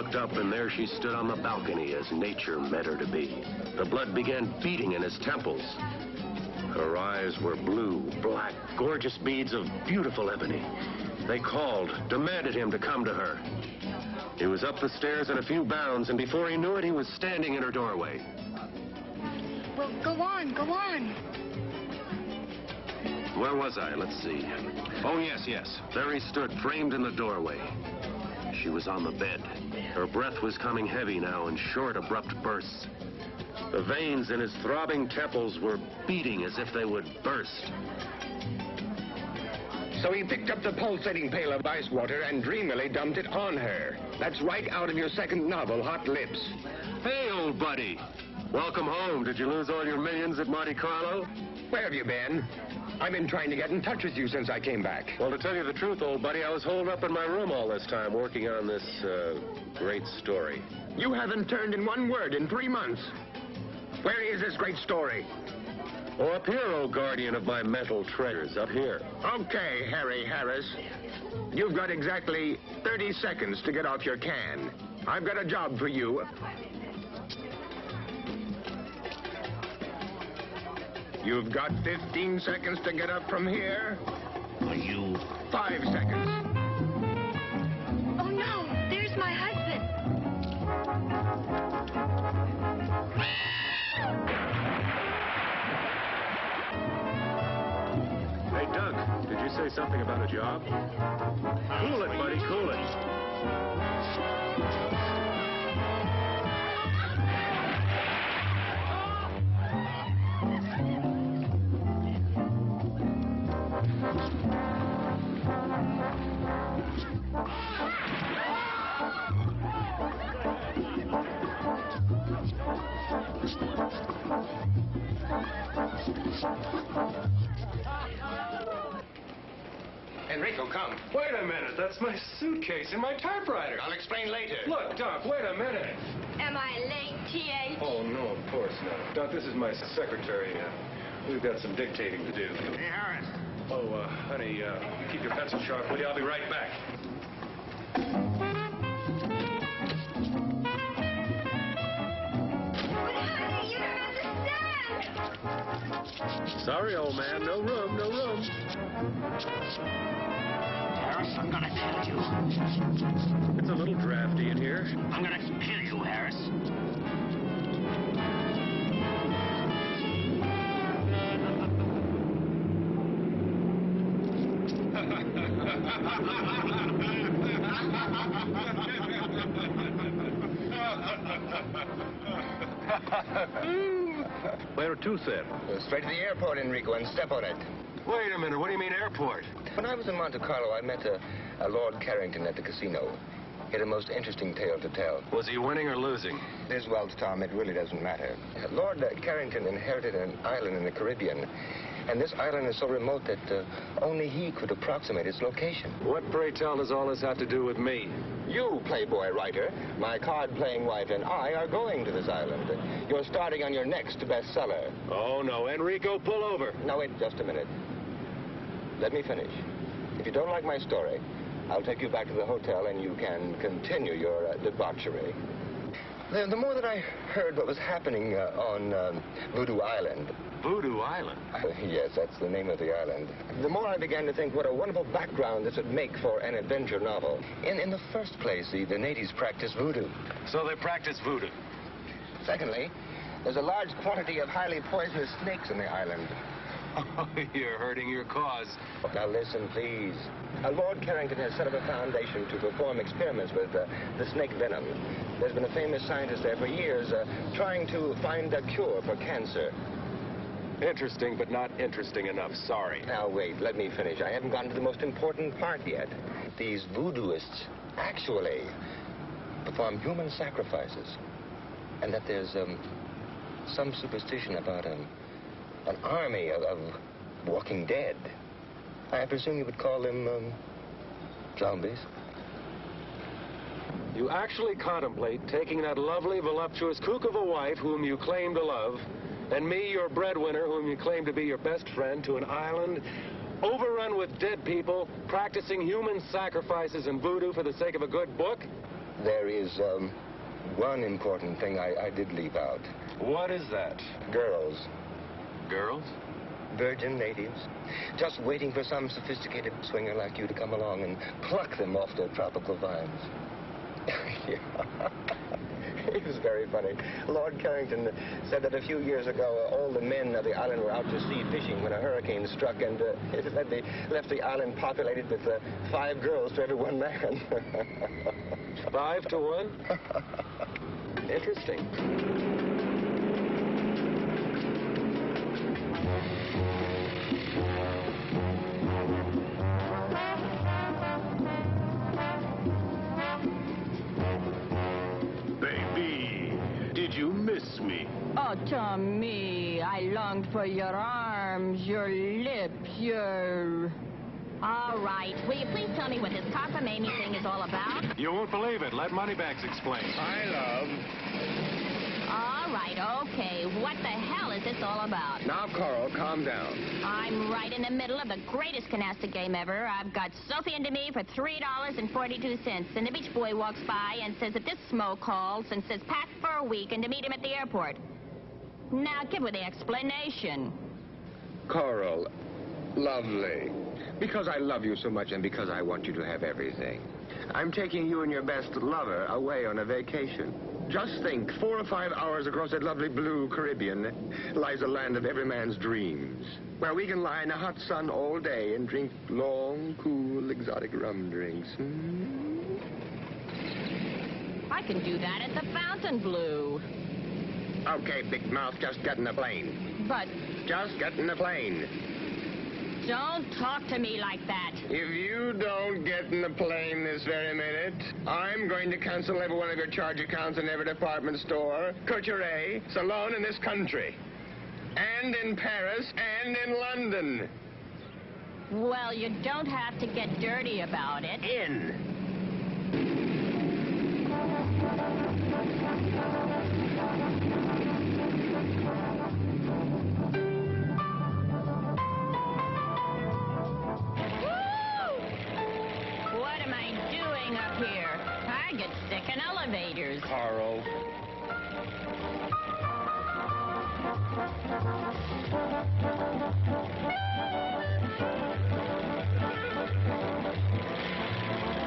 looked up, and there she stood on the balcony as nature meant her to be. The blood began beating in his temples. Her eyes were blue, black, gorgeous beads of beautiful ebony. They called, demanded him to come to her. He was up the stairs in a few bounds, and before he knew it, he was standing in her doorway. Well, go on, go on. Where was I? Let's see. Oh, yes. There he stood, framed in the doorway. She was on the bed. Her breath was coming heavy now in short, abrupt bursts. The veins in his throbbing temples were beating as if they would burst. So he picked up the pulsating pail of ice water and dreamily dumped it on her. That's right out of your second novel, Hot Lips. Hey, old buddy. Welcome home. Did you lose all your millions at Monte Carlo? Where have you been? I've been trying to get in touch with you since I came back. Well, to tell you the truth, old buddy, I was holed up in my room all this time working on this, great story. You haven't turned in one word in 3 months. Where is this great story? Oh, up here, old guardian of my mental treasures, up here. Okay, Harry Harris. You've got exactly 30 seconds to get off your can. I've got a job for you. You've got 15 seconds to get up from here. Are you? 5 seconds. Oh, no, there's my husband. Hey, Doug, did you say something about a job? Cool it, buddy, cool it. Enrico, come. Wait a minute, that's my suitcase and my typewriter. I'll explain later. Look, Doc, wait a minute. Am I late, T.H.? Oh, no, of course not. Doc, this is my secretary. We've got some dictating to do. Hey, Harris. Oh, honey, keep your pencil sharp, will you? I'll be right back. But, honey, you don't understand. Sorry, old man, no room, no room. Harris, I'm gonna kill you. It's a little drafty in here. I'm gonna kill you, Harris. Where to, sir? Go straight to the airport, Enrico, and step on it. Wait a minute, what do you mean airport? When I was in Monte Carlo, I met a Lord Carrington at the casino. He had a most interesting tale to tell. Was he winning or losing? This, well, Tom, it really doesn't matter. Lord Carrington inherited an island in the Caribbean, and this island is so remote that only he could approximate its location. What, pray tell, does all this have to do with me? You, Playboy writer, my card-playing wife, and I are going to this island. You're starting on your next bestseller. Oh, no, Enrico, pull over. Now, wait just a minute. Let me finish. If you don't like my story, I'll take you back to the hotel and you can continue your debauchery. The more that I heard what was happening on Voodoo Island. Voodoo Island? Yes, that's the name of the island. The more I began to think what a wonderful background this would make for an adventure novel. In the first place, the natives practice voodoo. So they practice voodoo? Secondly, there's a large quantity of highly poisonous snakes on the island. Oh, you're hurting your cause. Now listen, please. Lord Carrington has set up a foundation to perform experiments with the snake venom. There's been a famous scientist there for years trying to find a cure for cancer. Interesting, but not interesting enough. Sorry. Now, wait, let me finish. I haven't gotten to the most important part yet. These voodooists actually perform human sacrifices. And that there's some superstition about an army of walking dead. I presume you would call them zombies. You actually contemplate taking that lovely, voluptuous kook of a wife whom you claim to love, and me, your breadwinner, whom you claim to be your best friend, to an island overrun with dead people practicing human sacrifices and voodoo for the sake of a good book? there is one important thing I did leave out. What is that? Girls. Girls? Virgin natives. Just waiting for some sophisticated swinger like you to come along and pluck them off their tropical vines. Yeah. It was very funny. Lord Carrington said that a few years ago, all the men of the island were out to sea fishing when a hurricane struck, and they left the island populated with 5 girls to every 1 man. 5 to 1? Interesting. Did you miss me? Oh, Tommy, I longed for your arms, your lips, your... All right. Will you please tell me what this cockamamie thing is all about? You won't believe it. Let Moneybags explain. Hi, love. All right, okay. What the hell is this all about? Now, Coral, calm down. I'm right in the middle of the greatest canasta game ever. I've got Sophie into me for $3.42, and the beach boy walks by and says that this smoke calls and says pack for a week and to meet him at the airport. Now, give her the explanation. Coral, lovely. Because I love you so much and because I want you to have everything, I'm taking you and your best lover away on a vacation. Just think, 4 or 5 hours across that lovely blue Caribbean lies a land of every man's dreams, where we can lie in the hot sun all day and drink long, cool, exotic rum drinks. I can do that at the Fontainebleau. Okay, big mouth, just get in the plane. But Just get in the plane. don't talk to me like that. If you don't get in the plane this very minute, I'm going to cancel every one of your charge accounts in every department store, couturier, salon in this country. And in Paris and in London. Well, you don't have to get dirty about it. What am I doing up here? I get sick in elevators. Carl.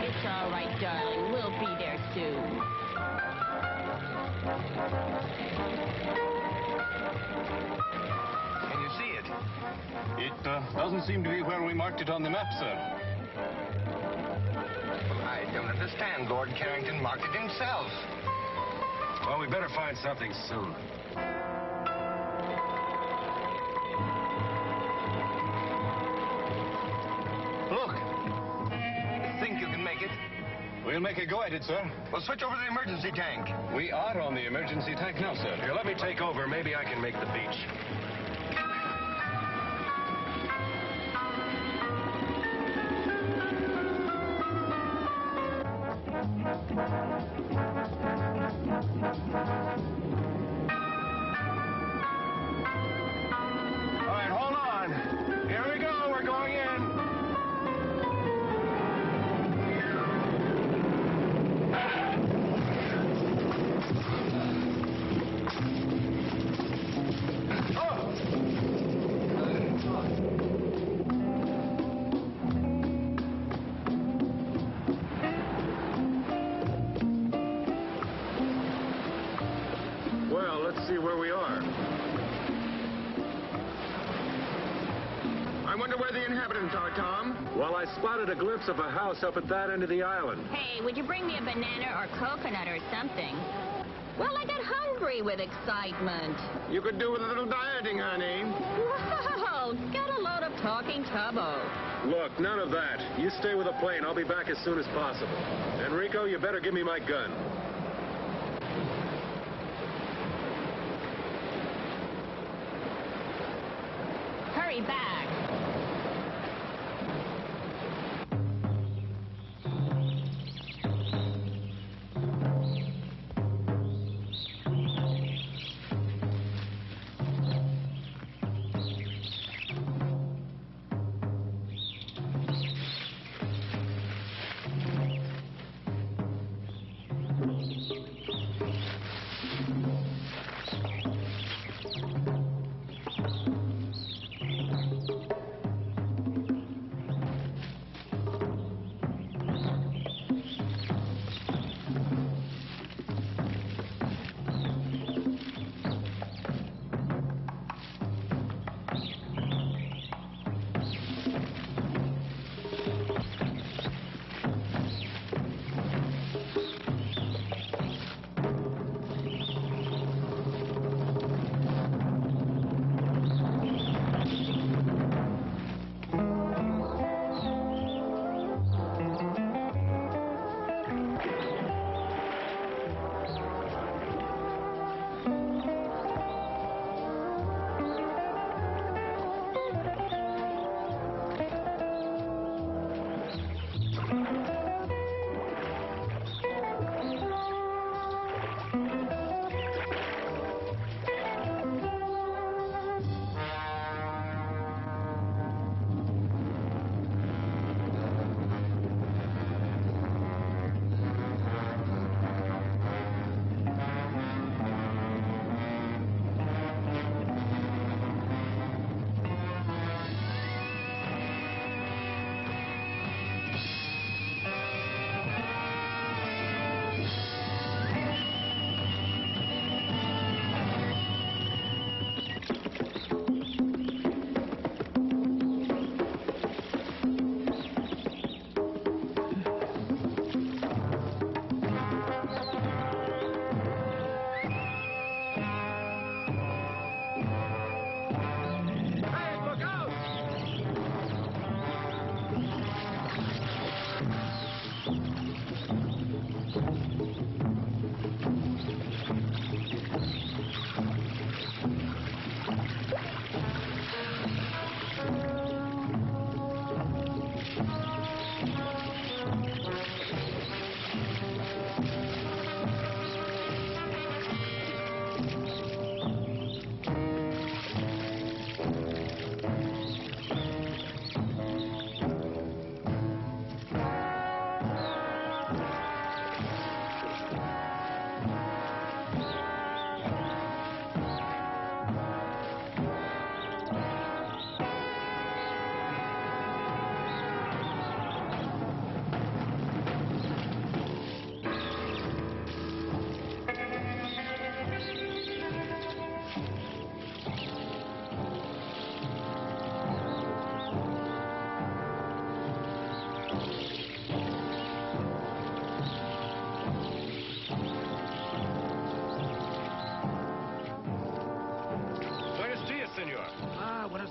It's all right, darling. We'll be there soon. Can you see it? It doesn't seem to be where we marked it on the map, sir. I don't understand. Lord Carrington marked it himself. Well, we better find something soon. Look. Think you can make it? We'll make a go at it, sir. Well, switch over to the emergency tank. We are on the emergency tank now, sir. Here, let me take over. Maybe I can make the beach. All right, hold on. Here we go. We're going in. Well, let's see where we are. I wonder where the inhabitants are, Tom. Well, I spotted a glimpse of a house up at that end of the island. Hey, would you bring me a banana or coconut or something? Well, I got hungry with excitement. You could do with a little dieting, honey. Well, get a load of talking tubbo. Look, none of that. You stay with the plane. I'll be back as soon as possible. Enrico, you better give me my gun. Hurry back.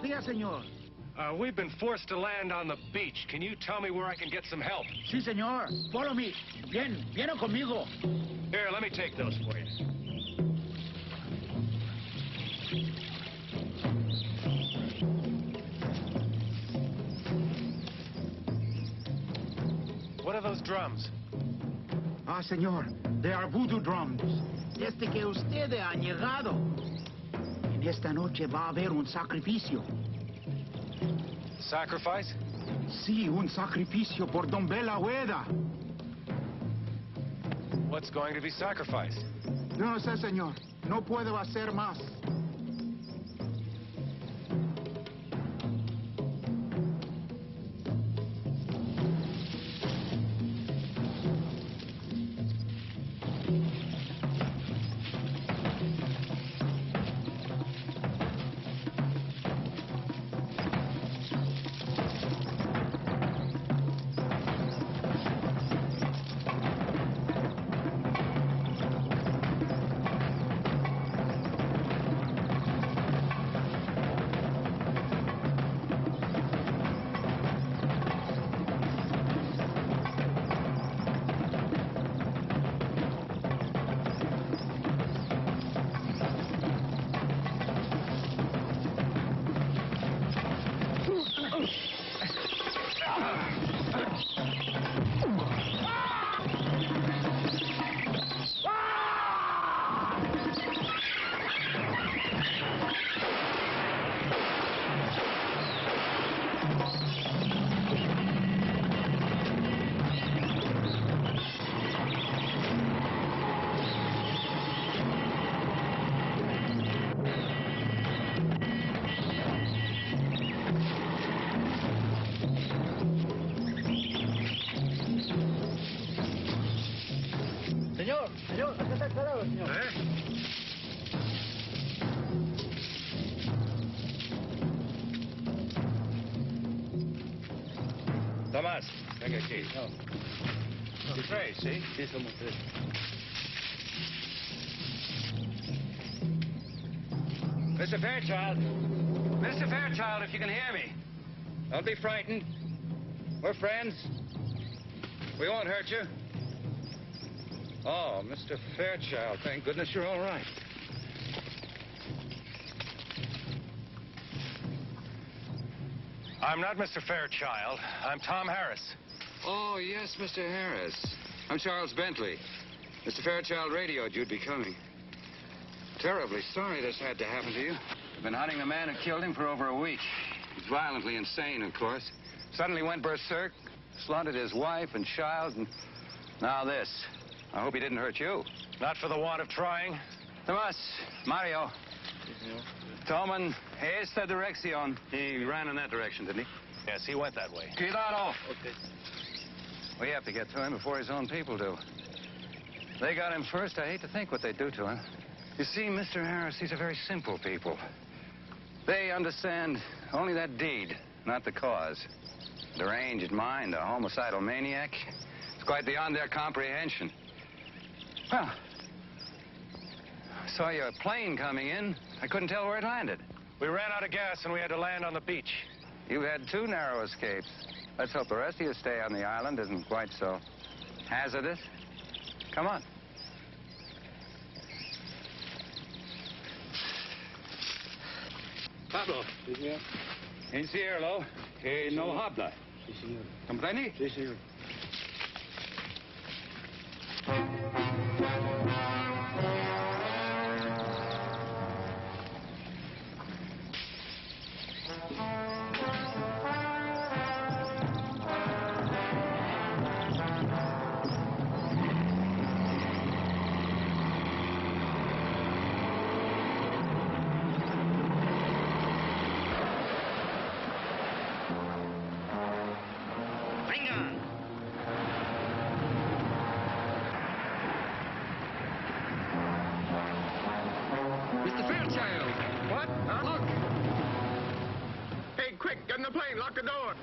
días, señor. We've been forced to land on the beach. Can you tell me where I can get some help? Sí, señor. Follow me. Viene conmigo. Here, let me take those for you. What are those drums? Ah, señor. They are voodoo drums. Desde que ustedes han llegado. En esta noche va a haber un sacrificio. Sacrifice? Sí, un sacrificio por Don Bela Hueda. What's going to be sacrificed? No sé, señor. No puedo hacer más. Señor, acá está el cadáver, señor. Tomás, venga aquí. Tú tres, ¿sí? Sí, somos tres. Mr. Fairchild. Mr. Fairchild, if you can hear me. Don't be frightened. We're friends. We won't hurt you. Oh, Mr. Fairchild, thank goodness you're all right. I'm not Mr. Fairchild. I'm Tom Harris. Oh, yes, Mr. Harris. I'm Charles Bentley. Mr. Fairchild radioed you'd be coming. Terribly sorry this had to happen to you. I've been hunting the man who killed him for over a week. He's violently insane, of course. Suddenly went berserk, slaughtered his wife and child, and now this. I hope he didn't hurt you. Not for the want of trying. Tomas, Mario. Toman, esta dirección. He ran in that direction, didn't he? Yes, he went that way. Cuidado. Okay. We have to get to him before his own people do. They got him first. I hate to think what they'd do to him. You see, Mr. Harris, these are very simple people. They understand only that deed, not the cause. Deranged mind, a homicidal maniac. It's quite beyond their comprehension. Well, I saw your plane coming in. I couldn't tell where it landed. We ran out of gas and we had to land on the beach. You had two narrow escapes. Let's hope the rest of your stay on the island isn't quite so hazardous. Come on. Pablo. Sí, señor. Enciérralo. Que no habla. Sí, señor. ¿Comprende? Sí, señor. Mr. Fairchild! What? Huh? Look! Hey, quick, get in the plane, lock the door.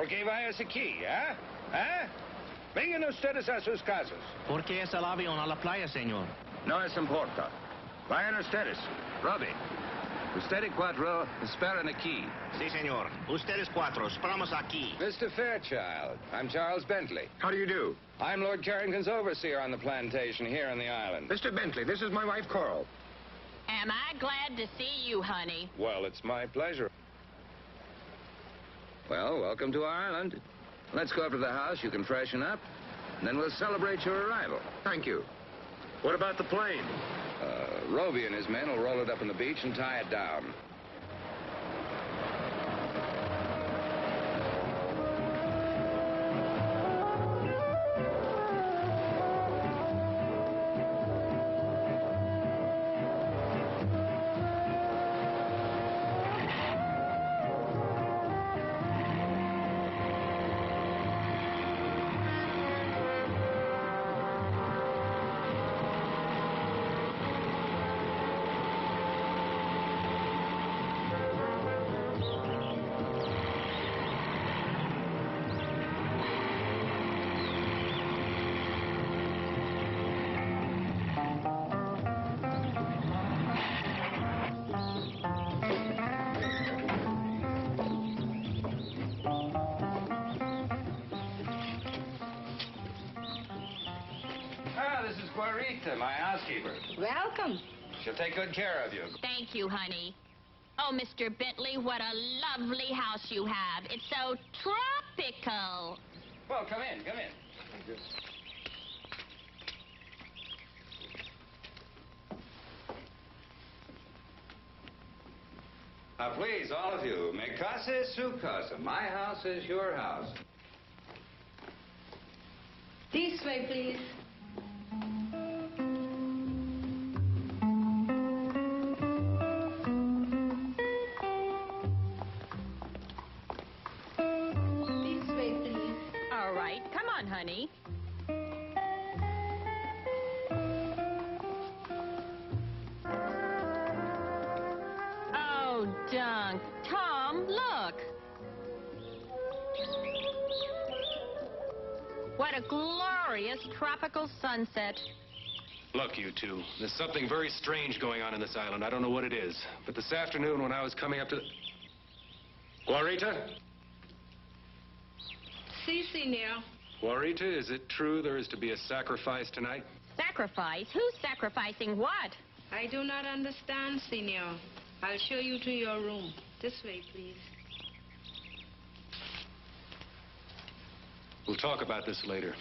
Porque vayas aquí, ¿eh? ¿Eh? Vengan ustedes a sus casas. ¿Por qué es el avión a la playa, señor? No es importa. Vayan ustedes. Robbie, usted y cuatro esperan aquí. Sí, señor. Ustedes cuatro, esperamos aquí. Mr. Fairchild, I'm Charles Bentley. How do you do? I'm Lord Carrington's overseer on the plantation here on the island. Mr. Bentley, this is my wife, Coral. Am I glad to see you, honey? Well, it's my pleasure. Well, welcome to our island. Let's go up to the house. You can freshen up, and then we'll celebrate your arrival. Thank you. What about the plane? Roby and his men will roll it up on the beach and tie it down. This is Guarita, my housekeeper. Welcome. She'll take good care of you. Thank you, honey. Oh, Mr. Bentley, what a lovely house you have. It's so tropical. Well, come in, come in. Now, please, all of you, mi casa es su casa. My house is your house. This way, please. This way, please. All right, come on, honey. Oh, Dunk. Tom, look. What a glorious tropical sunset. Look, you two, there's something very strange going on in this island. I don't know what it is. But this afternoon when I was coming up to the... Guarita? Si, senor. Guarita, is it true there is to be a sacrifice tonight? Sacrifice? Who's sacrificing what? I do not understand, senor. I'll show you to your room. This way, please. We'll talk about this later.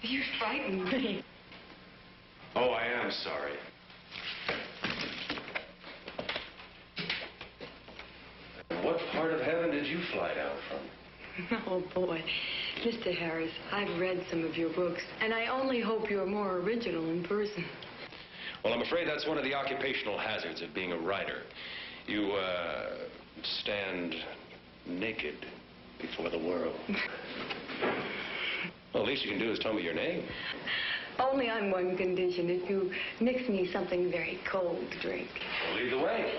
You frightened me. Oh, I am sorry. What part of heaven did you fly down from? Oh, boy. Mr. Harris, I've read some of your books, and I only hope you're more original in person. Well, I'm afraid that's one of the occupational hazards of being a writer. You, stand naked before the world. Well, the least you can do is tell me your name. Only on one condition, if you mix me something very cold to drink. Well, lead the way.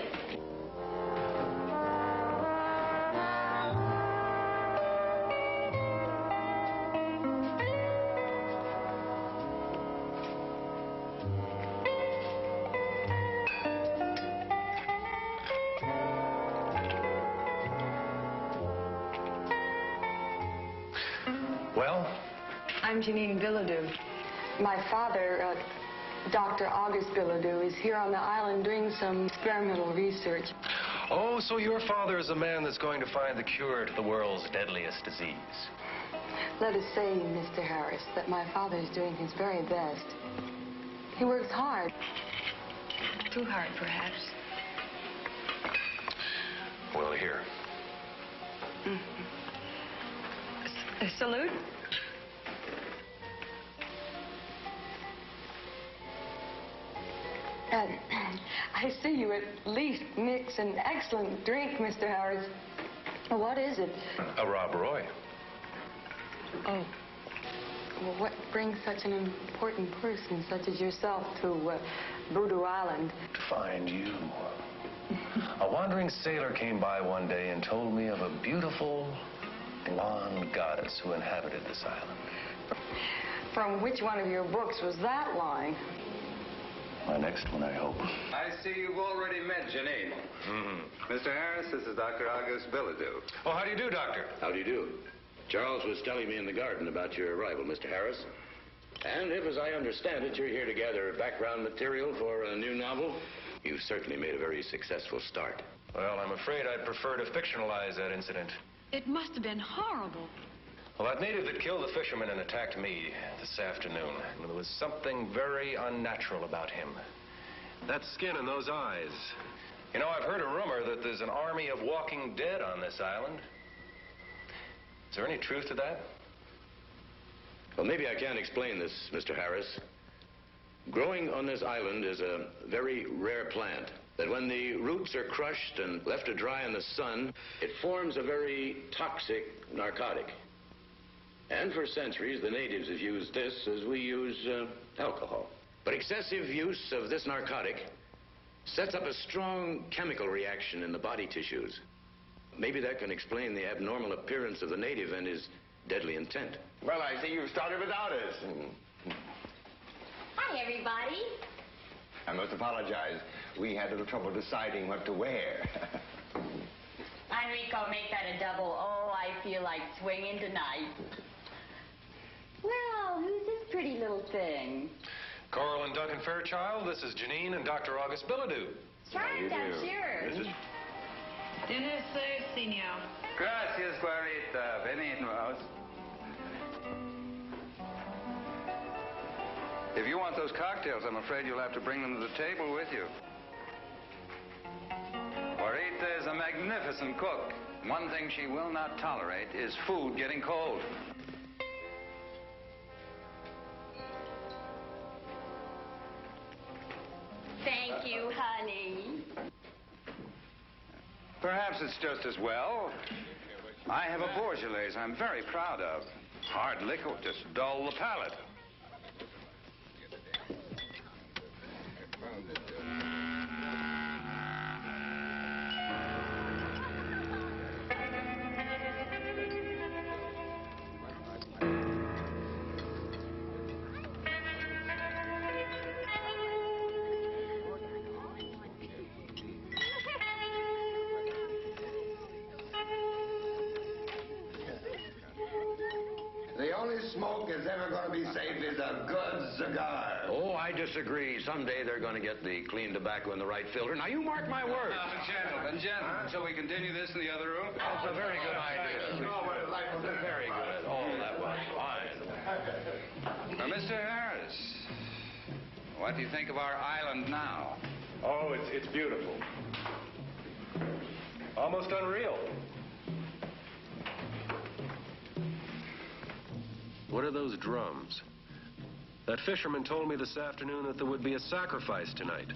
Well? I'm Janine Bilodeau. My father, Dr. August Bilodeau, is here on the island doing some experimental research. Oh, so your father is the man that's going to find the cure to the world's deadliest disease. Let us say, Mr. Harris, that my father is doing his very best. He works hard. Too hard, perhaps. Well, here. A salute? I see you at least mix an excellent drink, Mr. Harris. What is it? A Rob Roy. Oh. Well, what brings such an important person such as yourself to Voodoo Island? To find you. A wandering sailor came by one day and told me of a beautiful blonde goddess who inhabited this island. From which one of your books was that line? My next one, I hope. I see you've already met Janine. Mm-hmm. Mr. Harris, this is Dr. August Bilodeau. Oh, how do you do, Doctor? How do you do? Charles was telling me in the garden about your arrival, Mr. Harris. And if, as I understand it, you're here to gather background material for a new novel, you've certainly made a very successful start. Well, I'm afraid I'd prefer to fictionalize that incident. It must have been horrible. Well, that native that killed the fisherman and attacked me this afternoon, there was something very unnatural about him. That skin and those eyes. You know, I've heard a rumor that there's an army of walking dead on this island. Is there any truth to that? Well, maybe I can explain this, Mr. Harris. Growing on this island is a very rare plant that when the roots are crushed and left to dry in the sun, it forms a very toxic narcotic. And for centuries, the natives have used this as we use alcohol. But excessive use of this narcotic sets up a strong chemical reaction in the body tissues. Maybe that can explain the abnormal appearance of the native and his deadly intent. Well, I see you've started without us. Hi, everybody. I must apologize. We had a little trouble deciding what to wear. Enrico, make that a double. Oh, I feel like swinging tonight. Well, who's this pretty little thing? Coral and Duncan Fairchild, this is Janine and Dr. August Bilodeau. Try that, cheers. Dinner served, senor. Gracias, Clarita. Benignos. If you want those cocktails, I'm afraid you'll have to bring them to the table with you. Clarita is a magnificent cook. One thing she will not tolerate is food getting cold. Thank you, honey. Perhaps it's just as well. I have a Beaujolais I'm very proud of. Hard liquor will just dull the palate. The only smoke that's ever going to be safe is a good cigar. Oh, I disagree. Someday they're going to get the clean tobacco in the right filter. Now, you mark my words. Gentlemen, shall we continue this in the other room? That's a very good idea. Very good. Oh, that was fine. Now, Mr. Harris, what do you think of our island now? Oh, it's beautiful. Almost unreal. What are those drums? That fisherman told me this afternoon that there would be a sacrifice tonight.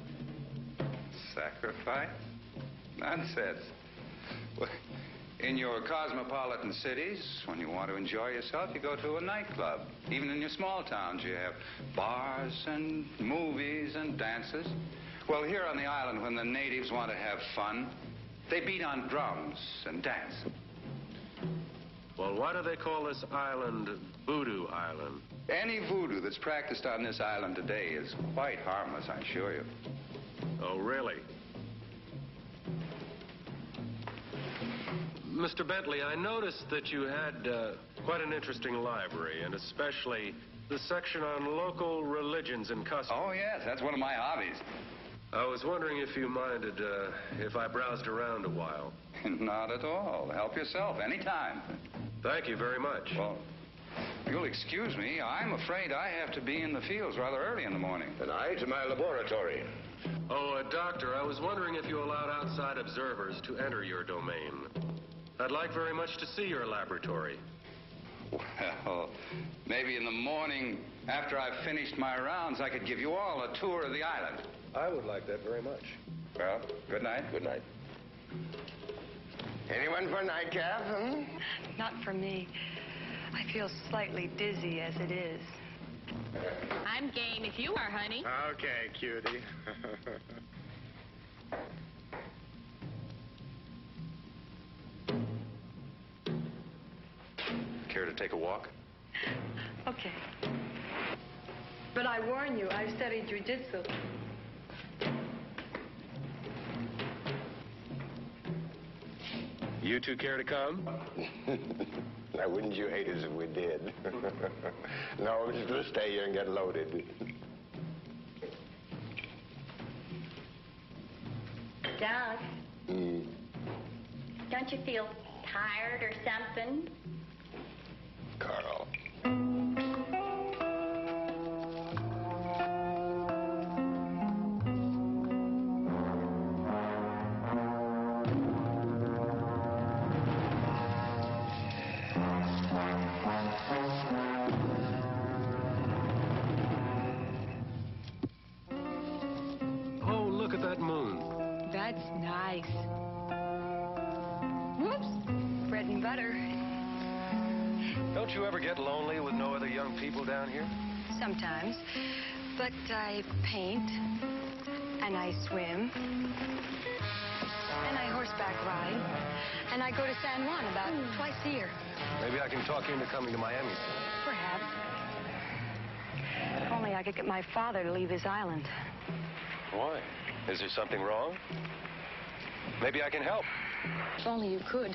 Sacrifice? Nonsense. Well, in your cosmopolitan cities, when you want to enjoy yourself, you go to a nightclub. Even in your small towns, you have bars and movies and dances. Well, here on the island, when the natives want to have fun, they beat on drums and dance. Well, why do they call this island Voodoo Island? Any voodoo that's practiced on this island today is quite harmless, I assure you. Oh, really? Mr. Bentley, I noticed that you had quite an interesting library, and especially the section on local religions and customs. Oh, yes, that's one of my hobbies. I was wondering if you minded if I browsed around a while. Not at all. Help yourself anytime. Thank you very much. Well, you'll excuse me. I'm afraid I have to be in the fields rather early in the morning. And I to my laboratory. Oh, Doctor, I was wondering if you allowed outside observers to enter your domain. I'd like very much to see your laboratory. Well, maybe in the morning, after I've finished my rounds, I could give you all a tour of the island. I would like that very much. Well, good night. Good night. Anyone for a nightcap? Not for me. I feel slightly dizzy as it is. I'm game if you are, honey. Okay, cutie. Care to take a walk? Okay. But I warn you, I've studied jujitsu. You two care to come? Now, wouldn't you hate us if we did? No, we're just going to stay here and get loaded. Doug, don't you feel tired or something? Carl. Oh, look at that moon. That's nice. Whoops. Bread and butter. Don't you ever get lonely with no other young people down here? Sometimes. But I paint. And I swim. And I horseback ride. And I go to San Juan about twice a year. Maybe I can talk you into coming to Miami. Perhaps. If only I could get my father to leave his island. Why? Is there something wrong? Maybe I can help. If only you could.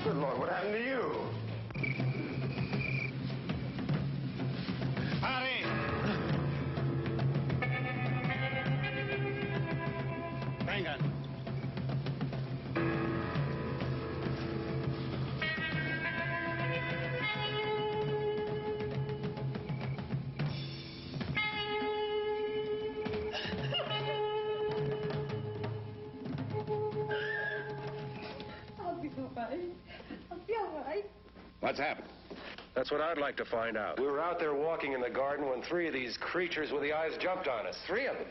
Good Lord, what happened to you? Harry! Venga. I'll be all right. I'll be all right. What's happened? That's what I'd like to find out. We were out there walking in the garden when 3 of these creatures with the eyes jumped on us. 3 of them.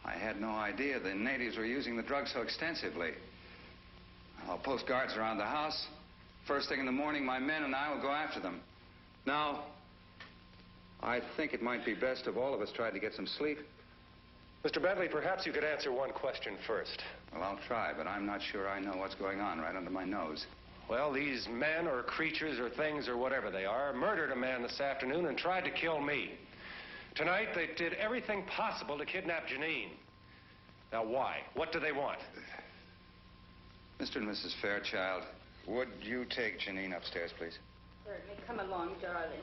I had no idea the natives were using the drug so extensively. I'll post guards around the house. First thing in the morning, my men and I will go after them. Now, I think it might be best if all of us tried to get some sleep. Mr. Bentley, perhaps you could answer one question first. Well, I'll try, but I'm not sure I know what's going on right under my nose. Well, these men or creatures or things or whatever they are murdered a man this afternoon and tried to kill me. Tonight, they did everything possible to kidnap Janine. Now, why? What do they want? Mr. and Mrs. Fairchild, would you take Janine upstairs, please? Certainly. Come along, darling.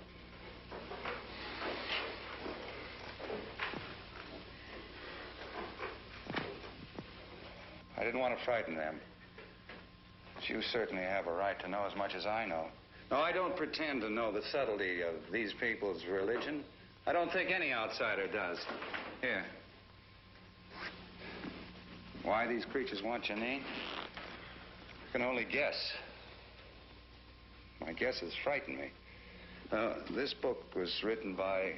I didn't want to frighten them. But you certainly have a right to know as much as I know. No, I don't pretend to know the subtlety of these people's religion. I don't think any outsider does. Here. Why these creatures want Janine? I can only guess. My guesses frighten me. This book was written by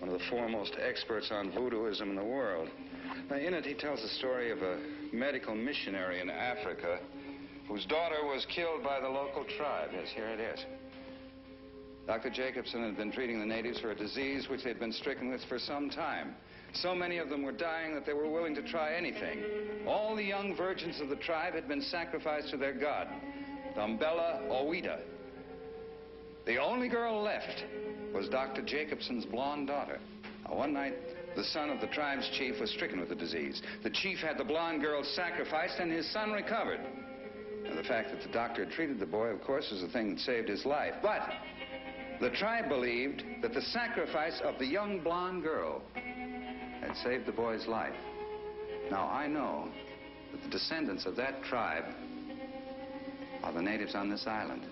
one of the foremost experts on voodooism in the world. Now, in it, he tells the story of a medical missionary in Africa whose daughter was killed by the local tribe. Yes, here it is. Dr. Jacobson had been treating the natives for a disease which they'd been stricken with for some time. So many of them were dying that they were willing to try anything. All the young virgins of the tribe had been sacrificed to their god, Dumbella Owida. The only girl left was Dr. Jacobson's blonde daughter. Now, one night, the son of the tribe's chief was stricken with the disease. The chief had the blonde girl sacrificed, and his son recovered. Now, the fact that the doctor had treated the boy, of course, was the thing that saved his life. But the tribe believed that the sacrifice of the young blonde girl had saved the boy's life. Now, I know that the descendants of that tribe are the natives on this island.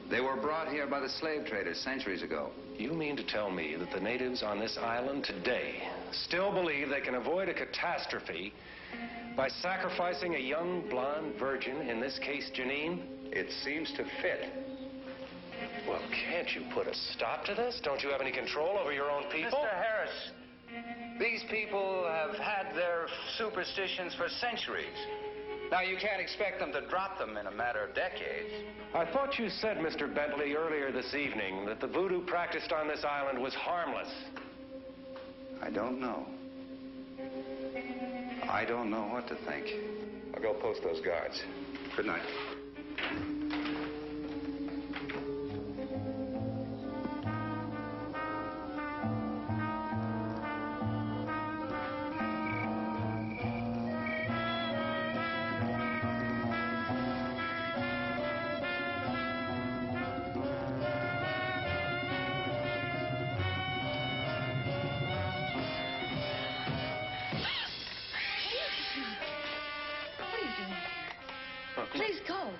They were brought here by the slave traders centuries ago. You mean to tell me that the natives on this island today still believe they can avoid a catastrophe by sacrificing a young blonde virgin, in this case Janine? It seems to fit. Well, can't you put a stop to this? Don't you have any control over your own people? Mr. Harris, these people have had their superstitions for centuries. Now, you can't expect them to drop them in a matter of decades. I thought you said, Mr. Bentley, earlier this evening that the voodoo practiced on this island was harmless. I don't know. I don't know what to think. I'll go post those guards. Good night. Please go.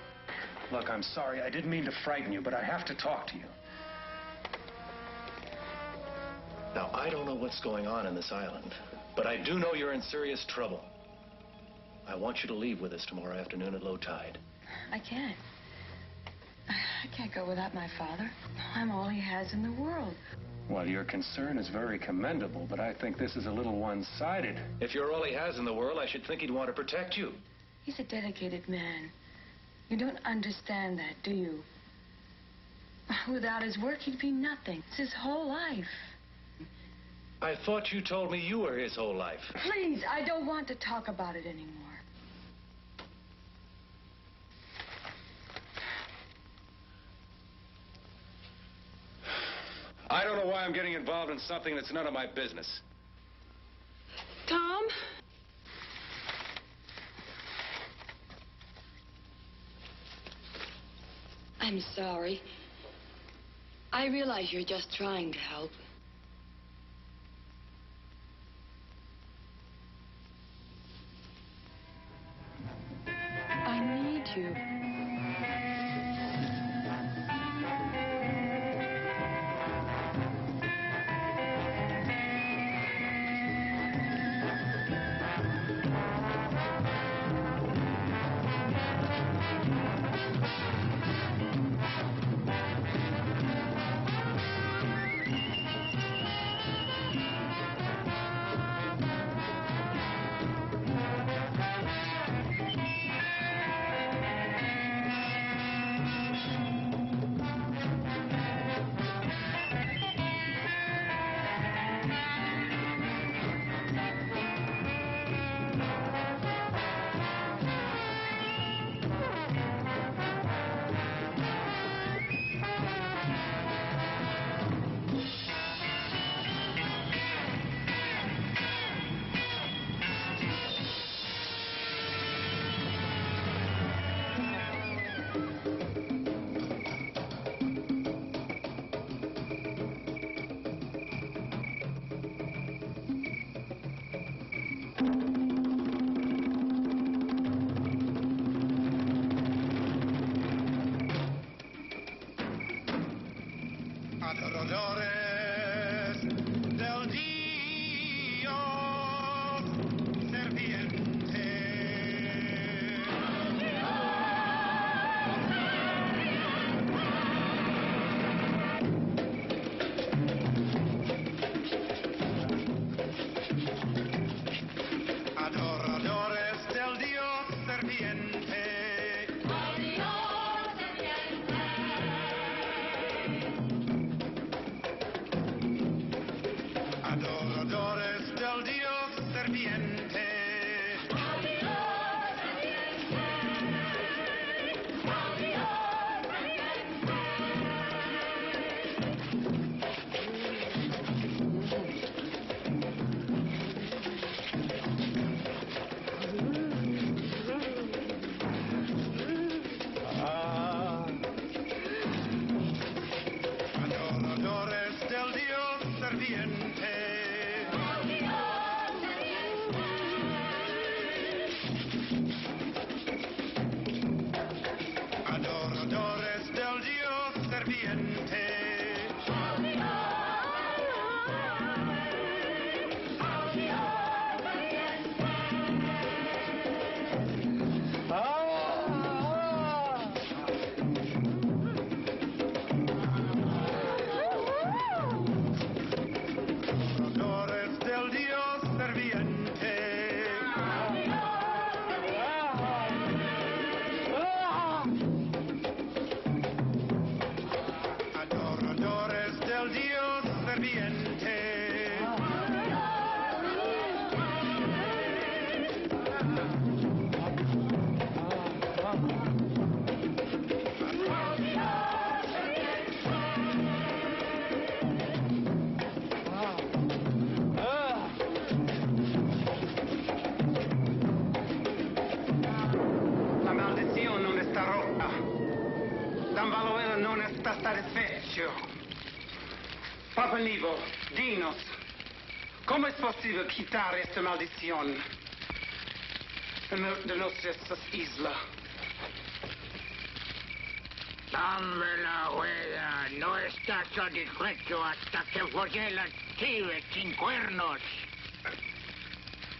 Look, I'm sorry. I didn't mean to frighten you, but I have to talk to you. Now, I don't know what's going on in this island, but I do know you're in serious trouble. I want you to leave with us tomorrow afternoon at low tide. I can't. I can't go without my father. I'm all he has in the world. Well, your concern is very commendable, but I think this is a little one-sided. If you're all he has in the world, I should think he'd want to protect you. He's a dedicated man. You don't understand that, do you? Without his work, he'd be nothing. It's his whole life. I thought you told me you were his whole life. Please, I don't want to talk about it anymore. I don't know why I'm getting involved in something that's none of my business. Tom? I'm sorry. I realize you're just trying to help. I need you. ardiente. La maldición non está rota. Dan Valois non está satisfecho. Papa Nivo, dinos, ¿cómo es posible quitar esta maldición de nuestras islas? Dan Velahueda no está satisfecho hasta que folle las chives sin cuernos.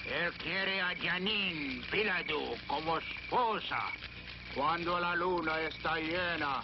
Él quiere a Janine Piladu como esposa cuando la luna está llena.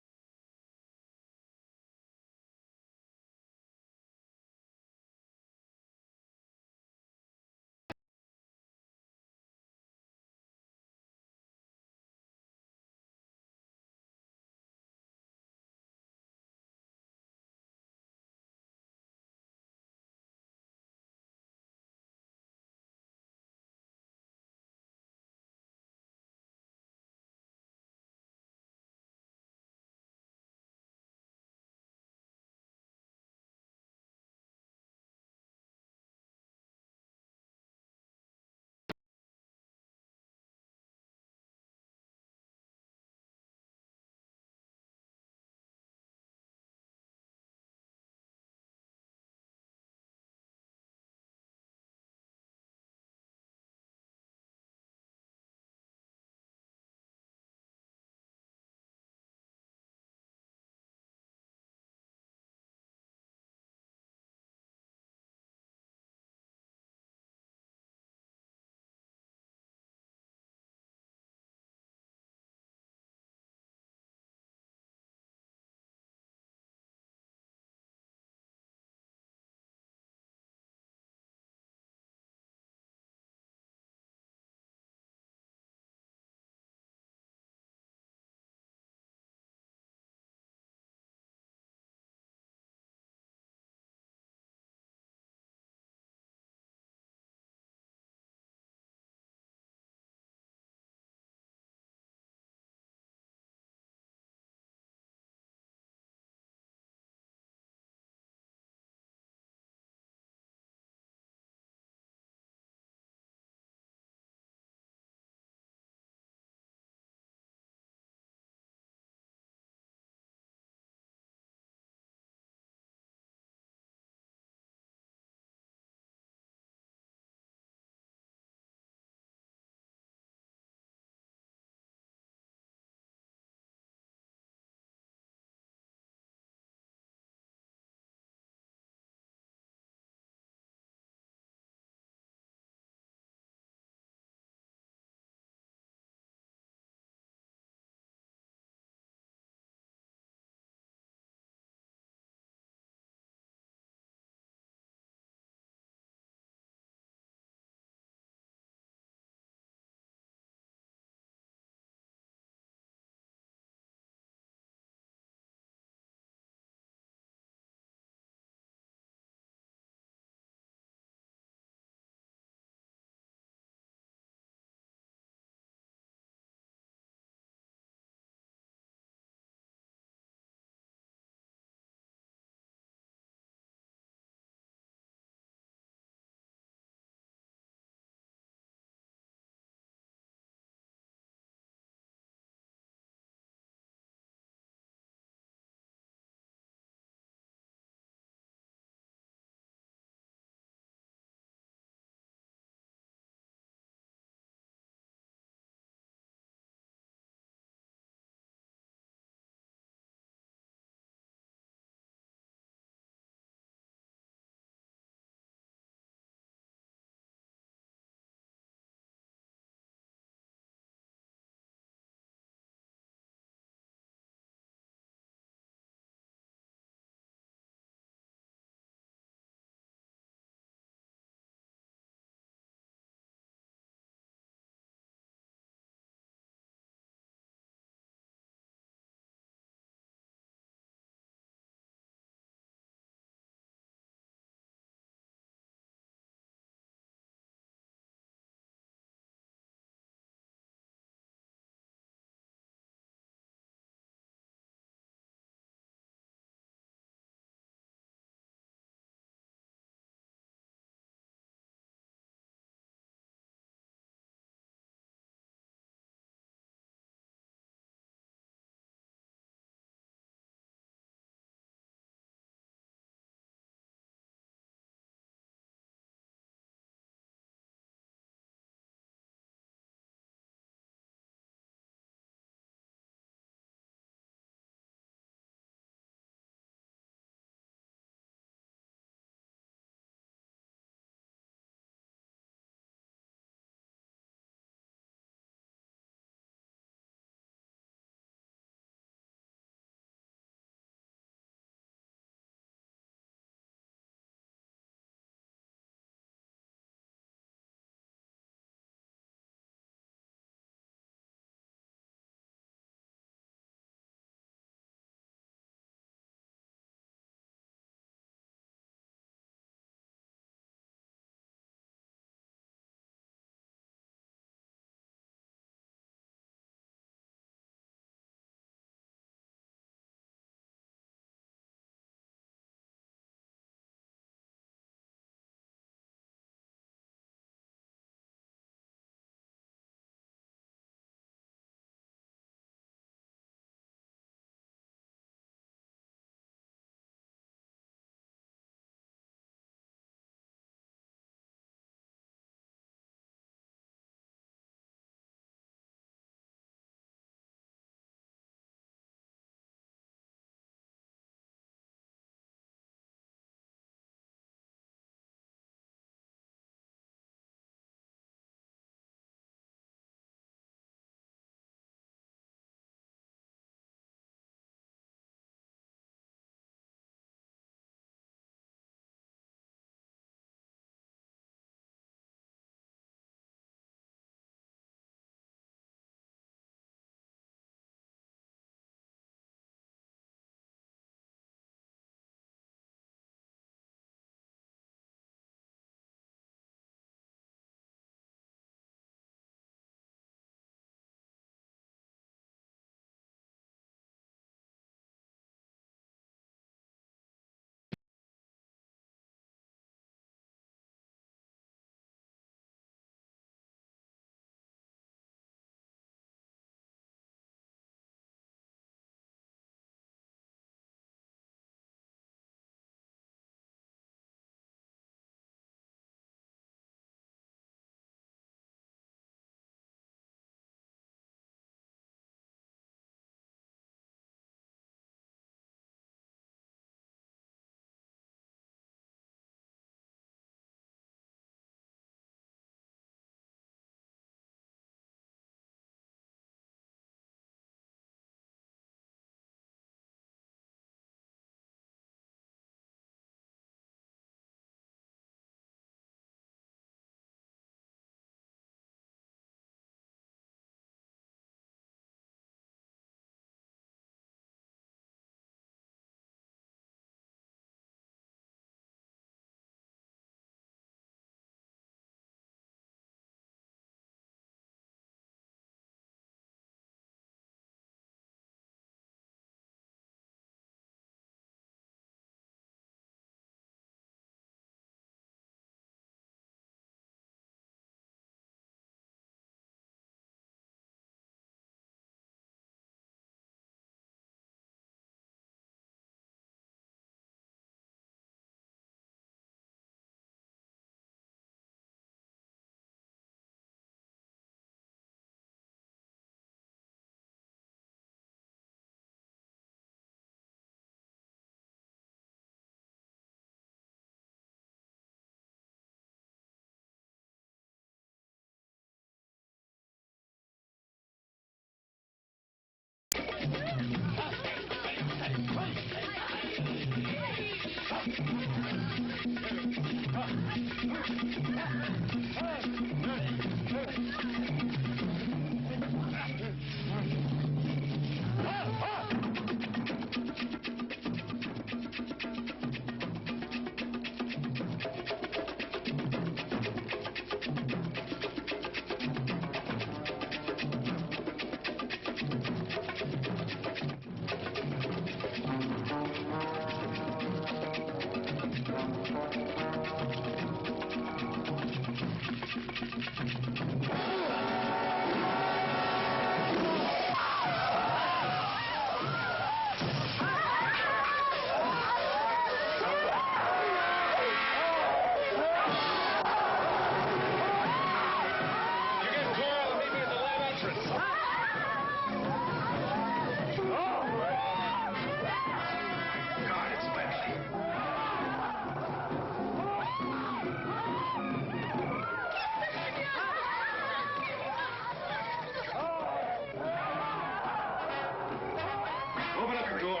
Open up the door.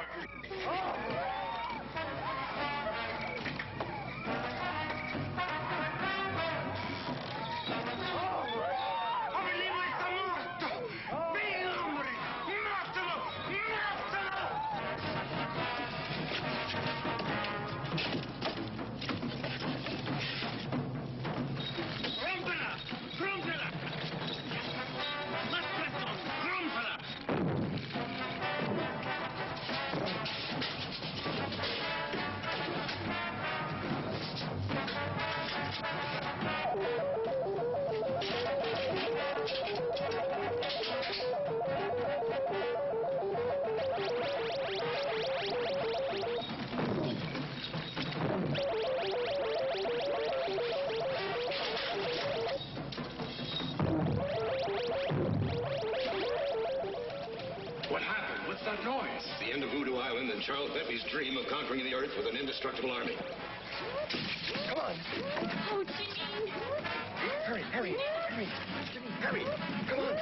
Avellino está morto! Ven, hombre! ¡Mátalo! ¡Mátalo! ¡Rómpela! ¡Rómpela! ¡Más presión! ¡Rómpela! What happened? What's that noise? The end of Voodoo Island and Charles Pepe's dream of conquering the Earth with an indestructible army. Come on. Oh, Janine. Hurry, hurry, hurry. Hurry. Come on.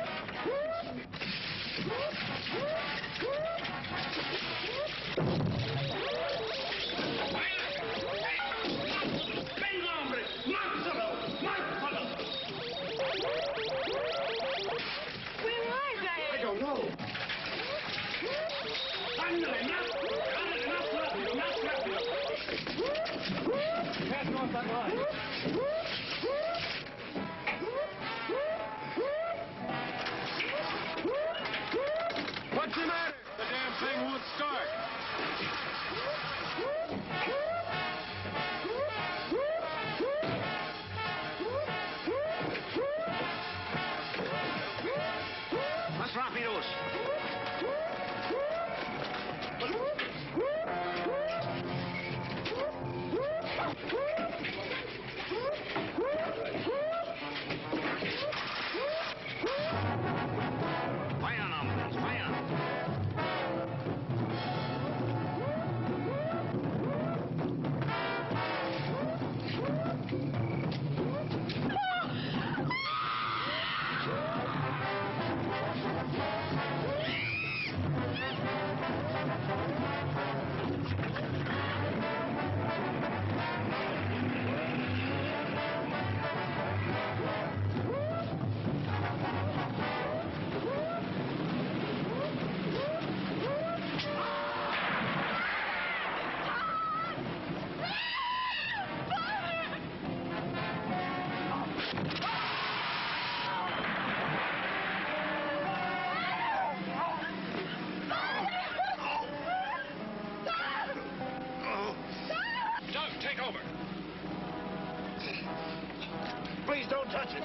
¡Venga, hombre! ¡Mátalo! ¡Mátalo! Where was I? I don't know. ¡Ándale, más! ¡Ándale, más rápido, más rápido! Can't go up that line. What's the matter? The damn thing won't start. Más rápidos. Vayan, hombres, vayan. Doug, take over. Please don't touch it.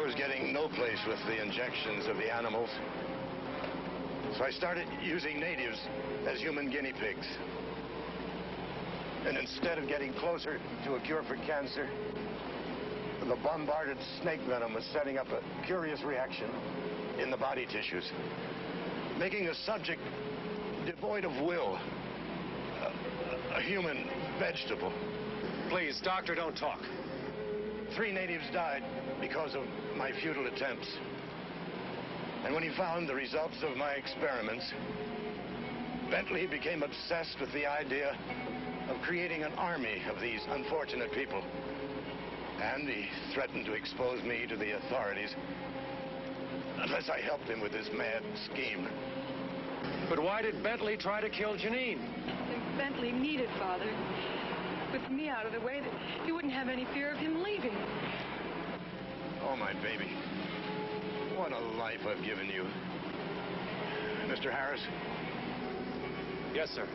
was getting no place with the injections of the animals. So I started using natives as human guinea pigs. And instead of getting closer to a cure for cancer, the bombarded snake venom was setting up a curious reaction in the body tissues, making a subject devoid of will, a human vegetable. Please, doctor, don't talk. 3 natives died because of my futile attempts. And when he found the results of my experiments, Bentley became obsessed with the idea of creating an army of these unfortunate people. And he threatened to expose me to the authorities unless I helped him with his mad scheme. But why did Bentley try to kill Janine? If Bentley needed Father, with me out of the way, that he wouldn't have any fear of him leaving. Oh, my baby. What a life I've given you. Mr. Harris? Yes, sir.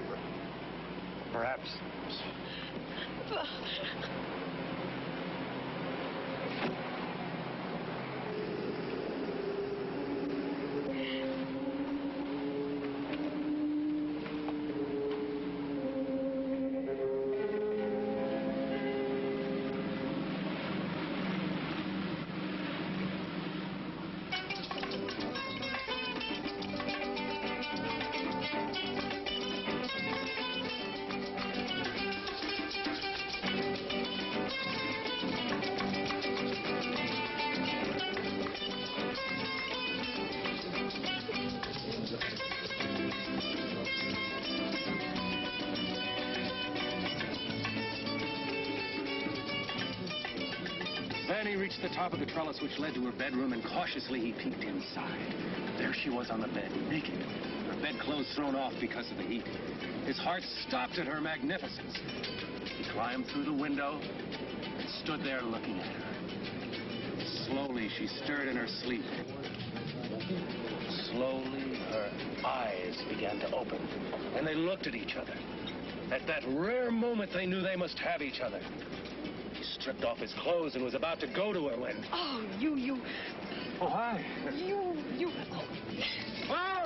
Perhaps. Fanny reached the top of the trellis which led to her bedroom, and cautiously he peeked inside. There she was on the bed, naked, her bedclothes thrown off because of the heat. His heart stopped at her magnificence. He climbed through the window and stood there looking at her. Slowly, she stirred in her sleep. Slowly, her eyes began to open, and they looked at each other. At that rare moment, they knew they must have each other. He stripped off his clothes and was about to go to her when... Oh, you... Oh, hi. You... Ah!